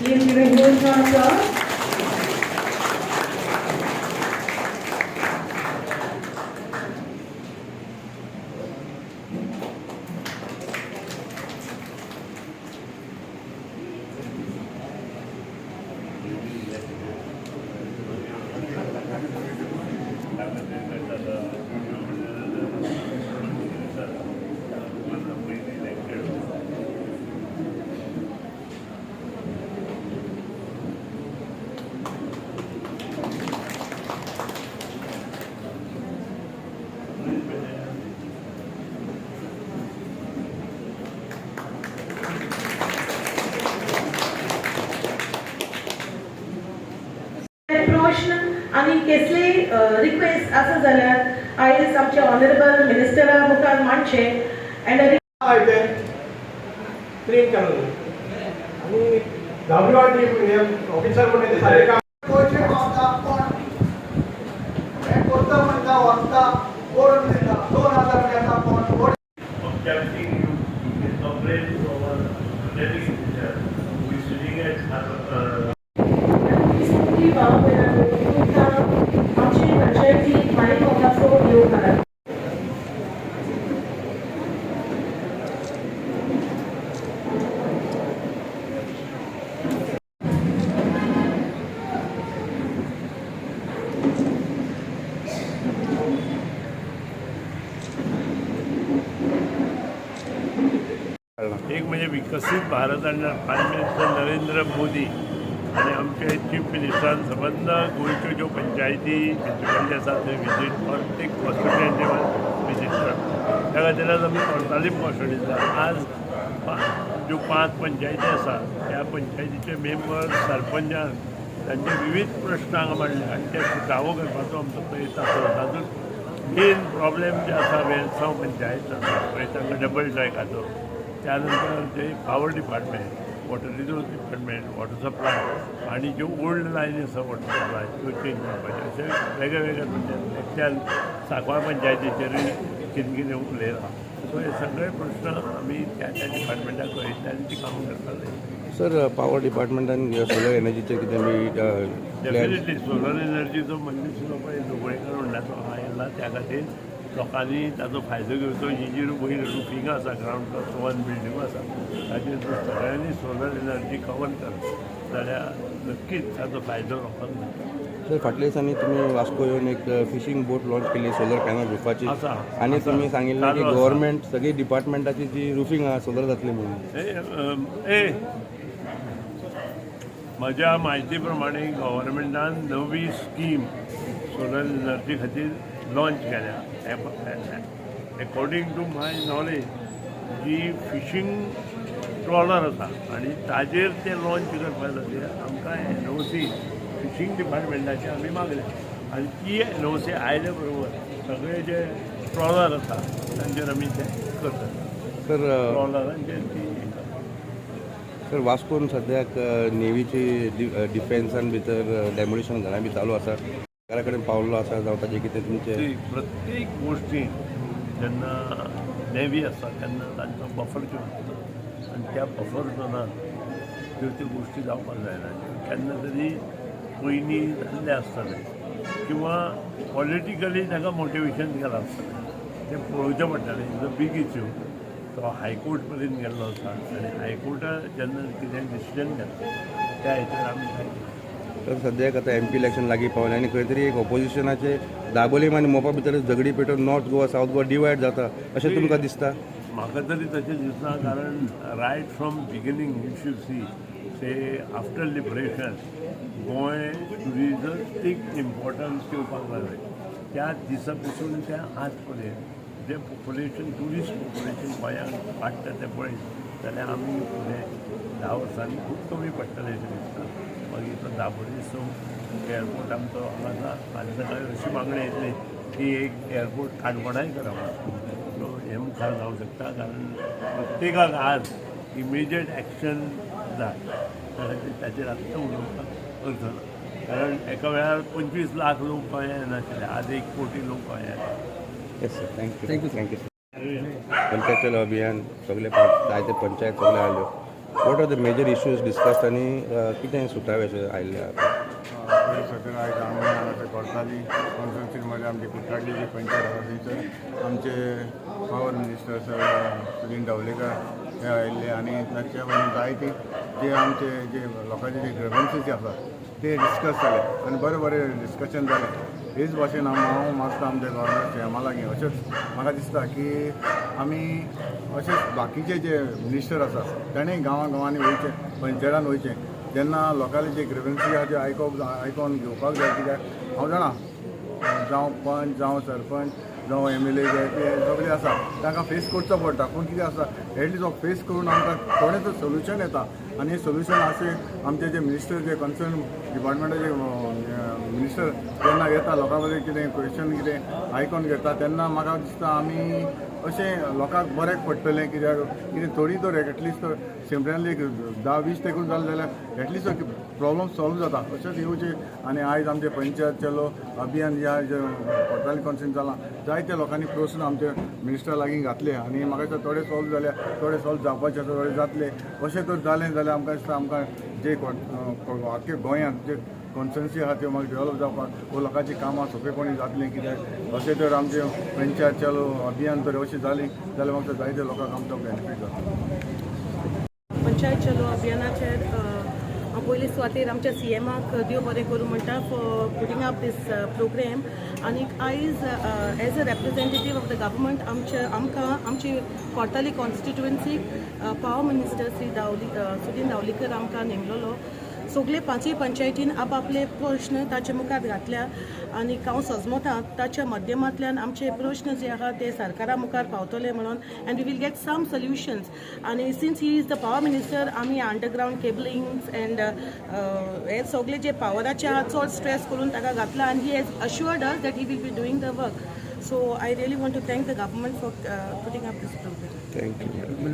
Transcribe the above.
Please give a huge round of applause. Promotion आणि कसले request असं जाल्यार आयज आमचे ऑनरेबल मिनिस्टरा मुखार मांडचे अँड ट्रेन केलो आणि WRT ऑफिसर म्हणून सारे काम कोचे पावता पण हे कोणता म्हणता वाचता कोण देता 2000 घेता पण objecting you operate over letting we sitting at recently आमची पंचायती माईक ऑफिसो येऊ घाला एक म्हणजे विकसित भारत आणि प्रायम मिनिस्टर नरेंद्र मोदी आणि आमचे चीफ मिनिस्टरान संबंध गोंयच्यो ज्यो पंचायती म्युनिसिपालिटी आसा थंय विजीट प्रत्येक कॉन्स्टिट्युएंसी विजीट करता त्या खातीर आमी कोर्टालीम कॉन्स्टिट्युएंसी आज ज्यो 5 पंचायती आसा त्या पंचायतीचे मेंबर सरपंचान तांचे विविध प्रश्न हांगा मांडले आनी ते सुटावो करपाचो आमचो प्रयत्न आसा तातूंत मेन प्रॉब्लेम जे आसा वेलसांव पंचायत आसा पळय तांकां डबल ट्रॅकाचो त्यानंतर जे power department water resource department water supply आणि ज्यो ओल्ड लायनी आसा वॉटर सप्लाय त्यो चेंज करपाचे अशे वेगळे वेगळे पंचायत एकट्यान सांकवाळ पंचायतीचेरूय कितें कितें उलयलां सो हे सगळे प्रश्न आमी त्या डिपार्टमेंटाक कळयतले आनी ती कामां करताले. सर पॉवर डिपार्टमेंटान सोलर एनर्जीचे कितें बी डेफिनेटली सोलर एनर्जीचो मनीस सुद्दां पळय लोकयकार म्हणल्याचो हा येयला त्या खातीर लोकांनी ताजो फायदो घेवचो ही जी वयर रुफींग आसा ग्रावंड प्लस 1 बिल्डींगो आसा ताचेर जर सगळ्यांनी सोलर एनर्जी कवर करत जाल्यार नक्कीच ताजो फायदो लोकांक जाता. सर फाटल्या दिसांनी तुमी वास्को येवन एक फिशींग बोट लॉन्च केली सोलर पॅनल रुफाची आसा आणि तुमी सांगिल्लें की गव्हर्मेंट सगळी डिपार्टमेंटाची जी रुफींग आहा सोलर जातली म्हणून. म्हज्या म्हायती प्रमाणे गव्हर्मेंटान नवी स्कीम सोलर एनर्जी खातीर लॉन्च केल्या. अकॉर्डिंग टू माय नॉलेज जी फिशींग ट्रॉलर आसा आनी ताजेर ते लॉन्च करपा खातीर आमकां NOC फिशींग डिपार्टमेंटाचे आमी मागले आनी ती NOC आयले बरोबर सगळे जे ट्रॉलर आसा तांचेर आमी ते करतात. सर ट्रॉलरांचेर ती सर वास्कोन सद्याक नेवीची डिफेन्सान भितर डेमोलिशन घरां बी चालू आसा घरा कडेन पावल्लो आसा जावं ताजें कितें तुमचें प्रत्येक गोष्टी जेन्ना नेवी आसा तेन्ना तांचो बफर झोन आसता आनी त्या बफर झोनात त्यो गोष्टी जावपाक जायना. केन्ना तरी पयलीं जाल्ले आसतले किंवा पॉलिटिकली ताका मोटिवेशन केलां आसतलें तें पळोवचें पडटलें. जो बीग इश्यू तो हायकोर्ट पर्यंत गेल्लो आसा आनी हायकोर्टान जेन्ना कितें डिसिजन घेता त्या हेचेर आमी तर सद्याक आतां MP इलेक्शन लागीं पावलें आनी खंय तरी एक ऑपोजिशनाचे दाबोलीम आनी मोपा भितर झगडी पेटोवन north Goa south Goa divide जाता अशें तुमकां दिसता? म्हाका तरी तशें दिसना कारण right from beginning if you see say after liberation Goem ट्युरिजमाक इम्पॉर्टन्स दिवपाक लागले. त्या दिसा पसून त्या आज पर्यंत जे पॉप्युलेशन ट्युरिस्ट पॉप्युलेशन गोंयांत वाडटा तें पळयत जाल्यार आमी फुडें 10 वर्सांनी खूब कमी पडटलें अशें दिसता. मागीर तो दाबोळी एअरपोर्ट आमचो हांगा फाल्यां सकाळीं अशी मागणी येतली की एक एअरपोर्ट काणकोणाय करप सो हें मुखार जावंक शकता कारण प्रत्येकाक आज इमिजिएट एक्शन जाय त्या खातीर ताचेर आत्तां उलोवपाक अर्थ ना. कारण एका वेळार 25 लाख लोक गोंयांत येनाशिल्ले आज 1 कोटी लोक गोंयांत येतात. Yes sir thank you. पंचायत अभियान सगळे जायते पंचायत सगळे आल्यो what are the major issues discussed आनी कितें सुटावे अशें आयिल्लें आसा? पयलीं सद्या आयज आमी हांगासर कोर्ताली कॉन्स्टिट्युन्सीमध्ये आमची कुट्टाडली जी पंचायत आसा थंयसर आमचे power minister sir Sunil Dhavalikar हे आयिल्ले आनी ताचे जायती जे आमचे जे लोकांचे जे ग्रेवन्सीज आसात ते डिस्कस जाले आनी बरें डिस्कशन जालें. हेच भाशेन हांव मागता आमच्या गव्हर्नमेंट सीएमा लागीं अशेंच म्हाका दिसता की आमी अशेंच बाकीचे जे मिनिस्टर आसा ताणें गांवांनी वयचें पंचायतान वयचें जेन्ना लोकांचे जे ग्रेवन्सी आहा ते आयकोन घेवपाक जाय. कित्याक हांव जाणा जावं पंच जावं सरपंच जावं MLA जे सगळे आसा तांकां फेस करचो पडटा. पूण कितें आसा एटलीस्ट हो फेस करून आमकां थोडें तर सोल्युशन येता आनी सोल्युशन अशें आमचे जे मिनिस्टर जे कन्सर्न डिपार्टमेंटाचे मिनिस्टर जेन्ना येता लोकां मदें कितें क्वेश्चन कितें आयकोन घेता तेन्ना म्हाका दिसता आमी अशें लोकांक बरें पडटलें. कितें थोडी तर एटलीस्ट सिम्पली 10-20 तेकून जालें जाल्यार एटलीस्ट प्रॉब्लम सॉल्व जाता. अशेंच येवचें आनी आयज आमचे पंचायत चलो अभियान जे कोर्ताली कॉन्स्टिट्युन्सी जालां जायत्या लोकांनी प्रोत्साहन आमचे मिनिस्टर लागीं घातले आनी म्हाका दिसता थोडे सॉल्व जाले थोडे सॉल्व जावपाचे आसा थोडे जातले. अशें तर जालें जाल्यार आमकां दिसता आमकां जे आख्या गोंयांत जे कॉन्स्टिट्युन्सी आहा त्यो म्हाका डेवलप जावपाक वो लोकांची कामां सोंपेपणी जातलीं. कित्याक अशें तर आमचे पंचायत चलो अभियान तर अशें जालीं जाल्यार म्हाका जायत्या लोकांक आमचो बेनिफीट जाता. पंचायत चलो अभियानाचेर हांव पयलीं सुवातेर आमच्या CMाक देव बरें करूं म्हणटा for putting up this programme. आनी आयज as a representative of the government आमकां आमची कोर्ताली कॉन्स्टिट्युएन्सीक पावर मिनिस्टर सुनील ढवळीकर आमकां नेमलेलो. सगळे 5 पंचायतीन आपले प्रश्न ताचे मुखार घातल्या आनी हांव सजमता ताच्या माध्यमांतल्यान आमचे प्रश्न जे आहा ते सरकारा मुखार पावतले म्हणून and we will get some solutions. आनी since he is the power minister आमी अंडरग्रावंड केबलिंग्स अँड हे सगळे जे पावराचे आहा चड स्ट्रेस करून ताका घातला आनी he has assured us that he will be doing the work. So I really want to thank the government for putting up this programme. Thank you.